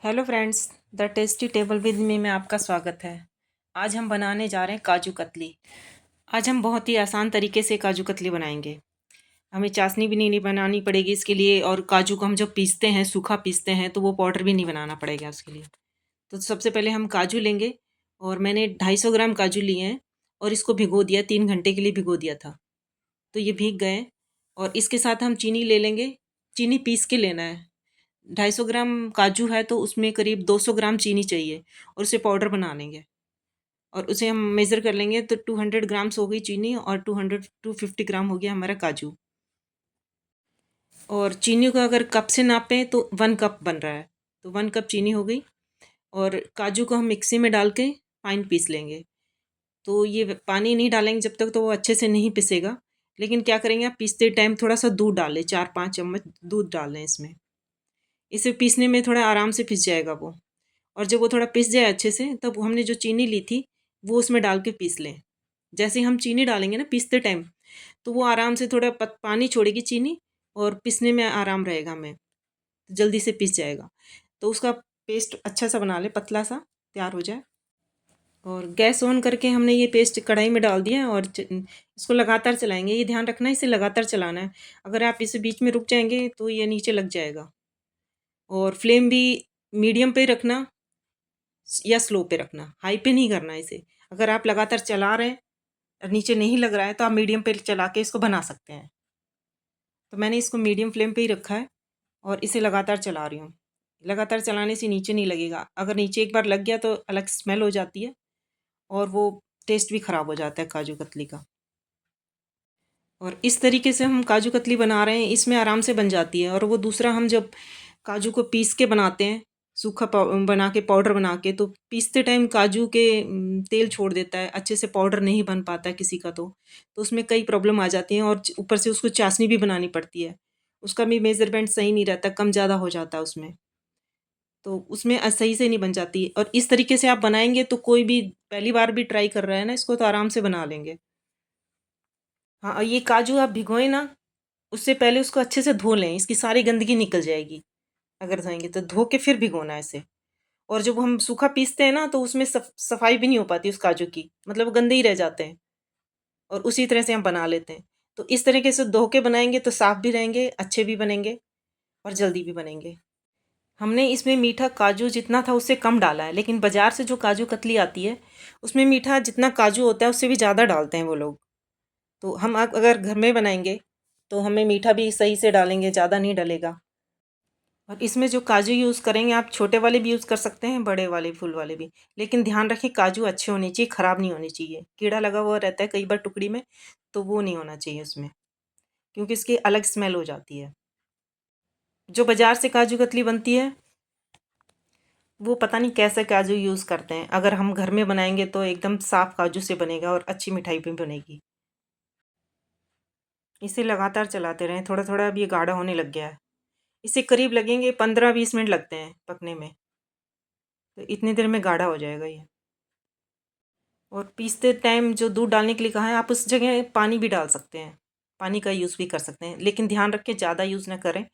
Hello friends, the tasty table with me में आपका स्वागत है। आज हम बनाने जा रहे हैं काजू कतली। आज हम बहुत ही आसान तरीके से काजू कतली बनाएंगे। हमें चाशनी भी नहीं बनानी पड़ेगी इसके लिए, और काजू को हम जब पीसते हैं, सूखा पीसते हैं, तो वो पाउडर भी नहीं बनाना पड़ेगा उसके लिए। तो सबसे पहले हम काजू लेंगे, और मैंने 250 ग्राम काजू लिए हैं और इसको भिगो दिया, 3 घंटे के लिए भिगो दिया था। तो ये भीग गए। और इसके साथ हम चीनी ले लेंगे। चीनी पीस के लेना है। 250 ग्राम काजू है तो उसमें करीब 200 ग्राम चीनी चाहिए, और उसे पाउडर बना लेंगे। और उसे हम मेज़र कर लेंगे तो 200 ग्राम्स हो गई चीनी, और 250 ग्राम हो गया हमारा काजू। और चीनी को अगर कप से नापें तो 1 कप बन रहा है, तो 1 कप चीनी हो गई। और काजू को हम मिक्सी में डाल के फाइन पीस लेंगे। तो ये पानी नहीं डालेंगे जब तक, तो वो अच्छे से नहीं पिसेगा। लेकिन क्या करेंगे, आप पीसते टाइम थोड़ा सा दूध डाल लें, 4-5 चम्मच दूध डाल लें इसमें। इसे पीसने में थोड़ा आराम से पिस जाएगा वो। और जब वो थोड़ा पिस जाए अच्छे से, तब हमने जो चीनी ली थी वो उसमें डाल के पीस लें। जैसे ही हम चीनी डालेंगे ना पीसते टाइम, तो वो आराम से थोड़ा पानी छोड़ेगी चीनी, और पीसने में आराम रहेगा हमें, जल्दी से पिस जाएगा। तो उसका पेस्ट अच्छा सा बना लें, पतला सा तैयार हो जाए। और गैस ऑन करके हमने ये पेस्ट कढ़ाई में डाल दिया है, और इसको लगातार चलाएंगे। ये ध्यान रखना है, इसे लगातार चलाना है। अगर आप इसे बीच में रुक जाएंगे तो ये नीचे लग जाएगा। और फ्लेम भी मीडियम पे रखना या स्लो पे रखना, हाई पे नहीं करना इसे। अगर आप लगातार चला रहे हैं और नीचे नहीं लग रहा है, तो आप मीडियम पे चला के इसको बना सकते हैं। तो मैंने इसको मीडियम फ्लेम पे ही रखा है, और इसे लगातार चला रही हूँ। लगातार चलाने से नीचे नहीं लगेगा। अगर नीचे एक बार लग गया तो अलग स्मेल हो जाती है, और वो टेस्ट भी ख़राब हो जाता है काजू कतली का। और इस तरीके से हम काजू कतली बना रहे हैं, इसमें आराम से बन जाती है। और वो दूसरा, हम जब काजू को पीस के बनाते हैं, सूखा बना के पाउडर बना के, तो पीसते टाइम काजू के तेल छोड़ देता है, अच्छे से पाउडर नहीं बन पाता है किसी का। तो उसमें कई प्रॉब्लम आ जाती हैं, और ऊपर से उसको चाशनी भी बनानी पड़ती है। उसका भी मेजरमेंट सही नहीं रहता, कम ज़्यादा हो जाता है उसमें। तो उसमें सही से नहीं बन जाती। और इस तरीके से आप बनाएंगे तो कोई भी पहली बार भी ट्राई कर रहा है ना इसको, तो आराम से बना लेंगे। हाँ, और ये काजू आप भिगोएं ना, उससे पहले उसको अच्छे से धो लें, इसकी सारी गंदगी निकल जाएगी। अगर धोएंगे तो धो के फिर भिगोना है इसे। और जब हम सूखा पीसते हैं ना, तो उसमें सफाई भी नहीं हो पाती उस काजू की, मतलब वो गंदे ही रह जाते हैं। और उसी तरह से हम बना लेते हैं। तो इस तरीके से धो के बनाएंगे तो साफ भी रहेंगे, अच्छे भी बनेंगे, और जल्दी भी बनेंगे। हमने इसमें मीठा काजू जितना था उससे कम डाला है, लेकिन बाजार से जो काजू कतली आती है उसमें मीठा जितना काजू होता है उससे भी ज़्यादा डालते हैं वो लोग। तो हम अगर घर में बनाएंगे तो हमें मीठा भी सही से डालेंगे, ज़्यादा नहीं डलेगा। और इसमें जो काजू यूज़ करेंगे, आप छोटे वाले भी यूज़ कर सकते हैं, बड़े वाले फूल वाले भी। लेकिन ध्यान रखें, काजू अच्छे होने चाहिए, ख़राब नहीं होने चाहिए। कीड़ा लगा हुआ रहता है कई बार टुकड़ी में, तो वो नहीं होना चाहिए उसमें, क्योंकि इसकी अलग स्मेल हो जाती है। जो बाज़ार से काजू कतली बनती है, वो पता नहीं कैसे काजू यूज़ करते हैं। अगर हम घर में बनाएंगे तो एकदम साफ़ काजू से बनेगा, और अच्छी मिठाई भी बनेगी। इसे लगातार चलाते रहें, थोड़ा थोड़ा अब ये गाढ़ा होने लग गया है। इसे करीब लगेंगे 15-20 मिनट लगते हैं पकने में। तो इतनी देर में गाढ़ा हो जाएगा ये। और पीसते टाइम जो दूध डालने के लिए कहा है, आप उस जगह पानी भी डाल सकते हैं, पानी का यूज़ भी कर सकते हैं। लेकिन ध्यान रखें, ज़्यादा यूज़ ना करें,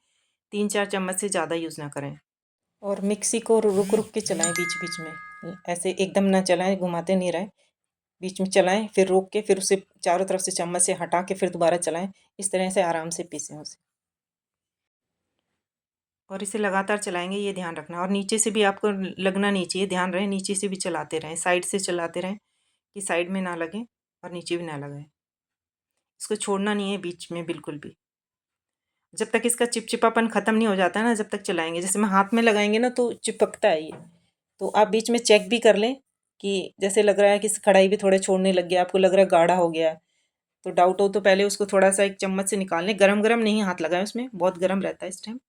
3-4 चम्मच से ज़्यादा यूज़ ना करें। और मिक्सी को रुक रुक के चलाएं बीच बीच में, ऐसे एकदम ना चलाएं, घुमाते नहीं रहें। बीच में चलाएं, फिर रोक के, फिर उसे चारों तरफ से चम्मच से हटा के फिर दोबारा चलाएं। इस तरह से आराम से पीसें उसे। और इसे लगातार चलाएंगे, ये ध्यान रखना। और नीचे से भी आपको लगना नहीं चाहिए, ध्यान रहे, नीचे से भी चलाते रहें, साइड से चलाते रहें, कि साइड में ना लगे और नीचे भी ना लगे। इसको छोड़ना नहीं है बीच में बिल्कुल भी। जब तक इसका चिपचिपापन ख़त्म नहीं हो जाता है ना, जब तक चलाएंगे। जैसे मैं हाथ में लगाएंगे ना तो चिपकता है ये। तो आप बीच में चेक भी कर लें, कि जैसे लग रहा है कि कढ़ाई भी थोड़े छोड़ने लग गया, आपको लग रहा है गाढ़ा हो गया है, तो डाउट हो तो पहले उसको थोड़ा सा एक चम्मच से निकाल लें। गरम गरम नहीं हाथ लगाएं, उसमें बहुत गरम रहता है इस टाइम।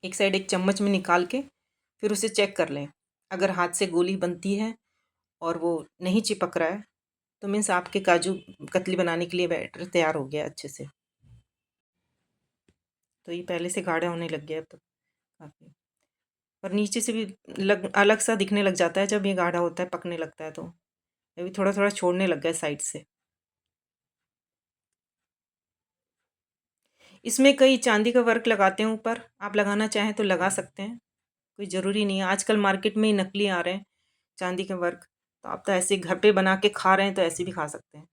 एक साइड एक चम्मच में निकाल के फिर उसे चेक कर लें। अगर हाथ से गोली बनती है और वो नहीं चिपक रहा है, तो मीन्स आपके काजू कतली बनाने के लिए बैटर तैयार हो गया अच्छे से। तो ये पहले से गाढ़ा होने लग गया अब तो काफ़ी। और नीचे से भी अलग सा दिखने लग जाता है जब ये गाढ़ा होता है, पकने लगता है। तो अभी थोड़ा थोड़ा छोड़ने लग गया साइड से। इसमें कई चांदी का वर्क लगाते हैं ऊपर, आप लगाना चाहें तो लगा सकते हैं, कोई ज़रूरी नहीं है। आजकल मार्केट में ही नकली आ रहे हैं चांदी के वर्क, तो आप तो ऐसे घर पे बना के खा रहे हैं तो ऐसे भी खा सकते हैं।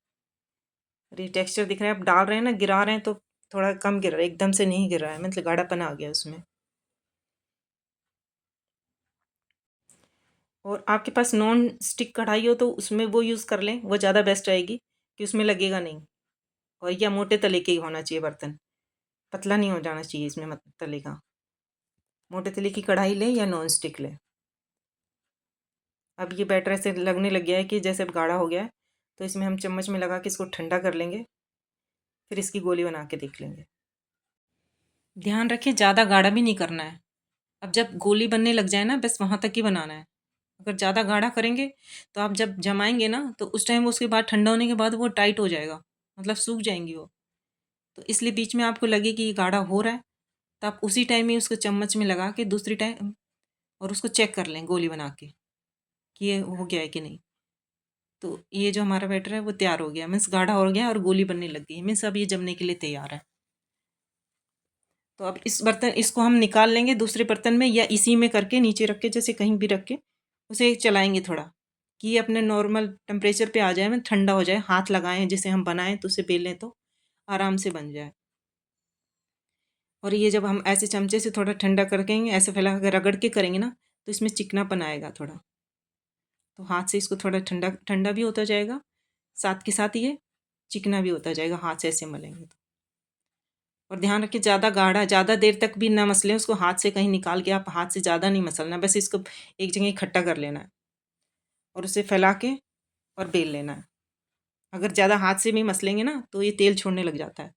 और ये टेक्सचर दिख रहा है, आप डाल रहे हैं ना, गिरा रहे हैं तो थोड़ा कम गिर रहा है, एकदम से नहीं गिर रहा है, मतलब गाढ़ापन आ गया उसमें। और आपके पास नॉन स्टिक कढ़ाई हो तो उसमें वो यूज़ कर लें, वो ज़्यादा बेस्ट रहेगी कि उसमें लगेगा नहीं। और या मोटे तले के ही होना चाहिए बर्तन, पतला नहीं हो जाना चाहिए इसमें तले का। मोटे तले की कढ़ाई लें या नॉन स्टिक लें। अब ये बैटर ऐसे लगने लग गया है कि जैसे अब गाढ़ा हो गया है, तो इसमें हम चम्मच में लगा के इसको ठंडा कर लेंगे, फिर इसकी गोली बना के देख लेंगे। ध्यान रखें ज़्यादा गाढ़ा भी नहीं करना है। अब जब गोली बनने लग जाए ना, बस वहाँ तक ही बनाना है। अगर ज़्यादा गाढ़ा करेंगे तो आप जब जमाएंगे ना, तो उस टाइम उसके बाद ठंडा होने के बाद वो टाइट हो जाएगा, मतलब सूख जाएंगी वो। तो इसलिए बीच में आपको लगे कि ये गाढ़ा हो रहा है, तो आप उसी टाइम में उसको चम्मच में लगा के दूसरी टाइम और उसको चेक कर लें गोली बना के कि ये हो गया है कि नहीं। तो ये जो हमारा बैटर है वो तैयार हो गया, मीन्स गाढ़ा हो गया और गोली बनने लग गई, मीन्स अब ये जमने के लिए तैयार है। तो अब इस बर्तन इसको हम निकाल लेंगे दूसरे बर्तन में, या इसी में करके नीचे रख के, जैसे कहीं भी रख के उसे चलाएंगे थोड़ा, कि ये अपने नॉर्मल टेम्परेचर पे आ जाए, में ठंडा हो जाए, हाथ लगाएं जिसे हम बनाएं तो उसे बेलें तो आराम से बन जाए। और ये जब हम ऐसे चमचे से थोड़ा ठंडा करके ऐसे फैला कर रगड़ के करेंगे ना, तो इसमें चिकनापन आएगा थोड़ा, तो हाथ से इसको थोड़ा ठंडा ठंडा भी होता जाएगा, साथ के साथ ये चिकना भी होता जाएगा हाथ से ऐसे मलेंगे तो। और ध्यान रखिए ज़्यादा गाढ़ा ज़्यादा देर तक भी ना मसलें, उसको हाथ से कहीं निकाल के, आप हाथ से ज़्यादा नहीं मसलना, बस इसको एक जगह इकट्ठा कर लेना है और उसे फैला के और बेल लेना है। अगर ज़्यादा हाथ से भी मसलेंगे ना तो ये तेल छोड़ने लग जाता है,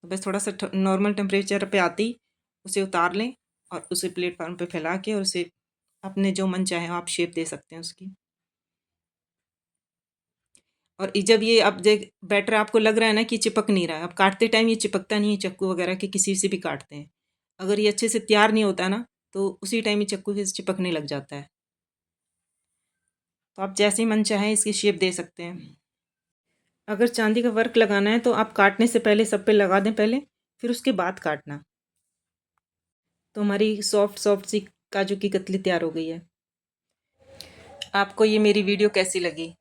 तो बस थोड़ा सा नॉर्मल टेम्परेचर पे आती उसे उतार लें और उसे प्लेटफार्म पे फैला के, और उसे अपने जो मन चाहे आप शेप दे सकते हैं उसकी। और जब ये अब देख बैटर आपको लग रहा है ना कि चिपक नहीं रहा है, अब काटते टाइम ये चिपकता नहीं है, चक्कू वगैरह के किसी से भी काटते हैं, अगर ये अच्छे से तैयार नहीं होता ना, तो उसी टाइम ये चक्कू से चिपकने लग जाता है। तो आप जैसे ही मन चाहे इसकी शेप दे सकते हैं। अगर चांदी का वर्क लगाना है तो आप काटने से पहले सब पे लगा दें पहले, फिर उसके बाद काटना। तो हमारी सॉफ्ट सॉफ्ट सी काजू की कतली तैयार हो गई है। आपको ये मेरी वीडियो कैसी लगी?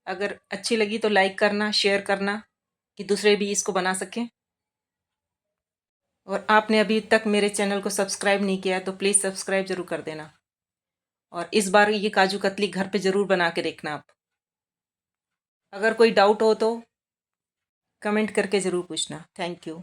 अगर अच्छी लगी तो लाइक करना, शेयर करना, कि दूसरे भी इसको बना सकें। और आपने अभी तक मेरे चैनल को सब्सक्राइब नहीं किया है तो प्लीज़ सब्सक्राइब ज़रूर कर देना। और इस बार ये काजू कतली घर पे ज़रूर बना के देखना आप। अगर कोई डाउट हो तो कमेंट करके ज़रूर पूछना। Thank you.